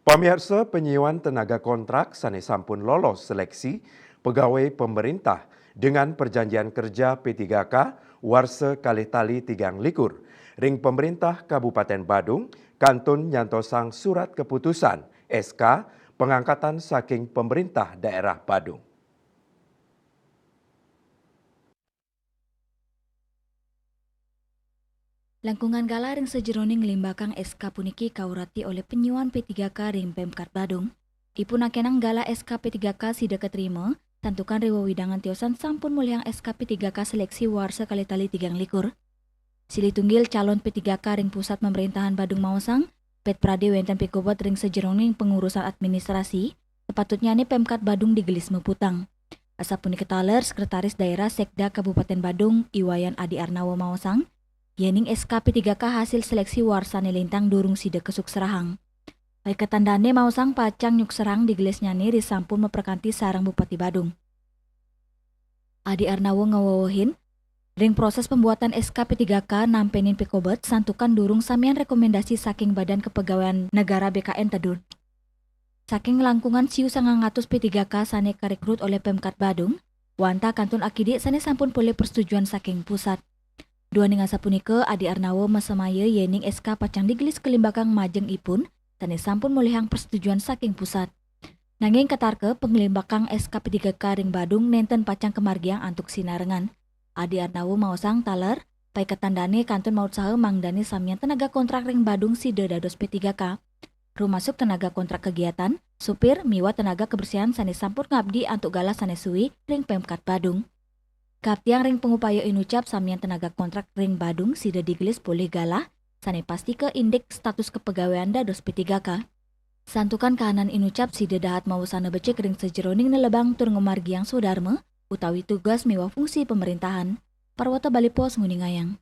Pemirsa penyewaan tenaga kontrak sanes sampun lolos seleksi pegawai pemerintah dengan perjanjian kerja P3K warsa kalih tali 3 likur. Ring pemerintah Kabupaten Badung kantun nyantosang surat keputusan SK pengangkatan saking pemerintah daerah Badung. Langkungan gala ring sejeroning limbakang SK puniki kaurati oleh penyuan P3K ring Pemkat Badung. Ipunakenang gala SK P3K sida keterima, tentukan rewa widangan tiosan sampun muliang SK P3K seleksi warsa kali tali 3 likur. Sili tunggil calon P3K ring pusat pemerintahan Badung Mausang, Pet Prade wenten Pekobot ring sejeroning pengurusan administrasi, sepatutnya ni Pemkat Badung digelis meputang. Asapuni ketaler Sekretaris Daerah Sekda Kabupaten Badung, Iwayan Adi Arnawo Mausang, yening SKP 3K hasil seleksi warsane lintang durung sida kesuk serahang. Baik ketandane mausang pacang nyuk serang digelis nyani risampun memperkanti sarang Bupati Badung. Adi Arnawo ngawawahin, ring proses pembuatan SKP 3K nampenin Pekobot santukan durung samian rekomendasi saking Badan Kepegawaian Negara BKN Tedun. Saking langkungan siu 900 P3K sane karekrut oleh Pemkat Badung, wanta kantun akidi sane sampun boleh persetujuan saking pusat. Dua ning asapunike Adi Arnawo masamaya yening SK pacang digelis kelimbakang majeng ipun tani sampun mulihang persetujuan saking pusat. Nanging katarke pengelimbakang SK P3K ring Badung nenten pacang kemargiang antuk sinarengan. Adi Arnawo mausang taler pai ketandane kantun maut saha mangdani samian tenaga kontrak ring Badung sida dados P3K. Rumasuk tenaga kontrak kegiatan, supir miwa tenaga kebersihan sane sampun ngabdi antuk gala sane suwi ring Pemkat Badung. Kaptiang ring pengupaya inucap samian tenaga kontrak ring Badung sida digelis boleh galah sane pasti ke indeks status kepegawaian dados P3K. Santukan kahanan inucap sida dahat mau sana becek ring sejeroning nelebang tur ngemargiang sudarma utawi tugas miwa fungsi pemerintahan. Parwata Balipos Nguningayang.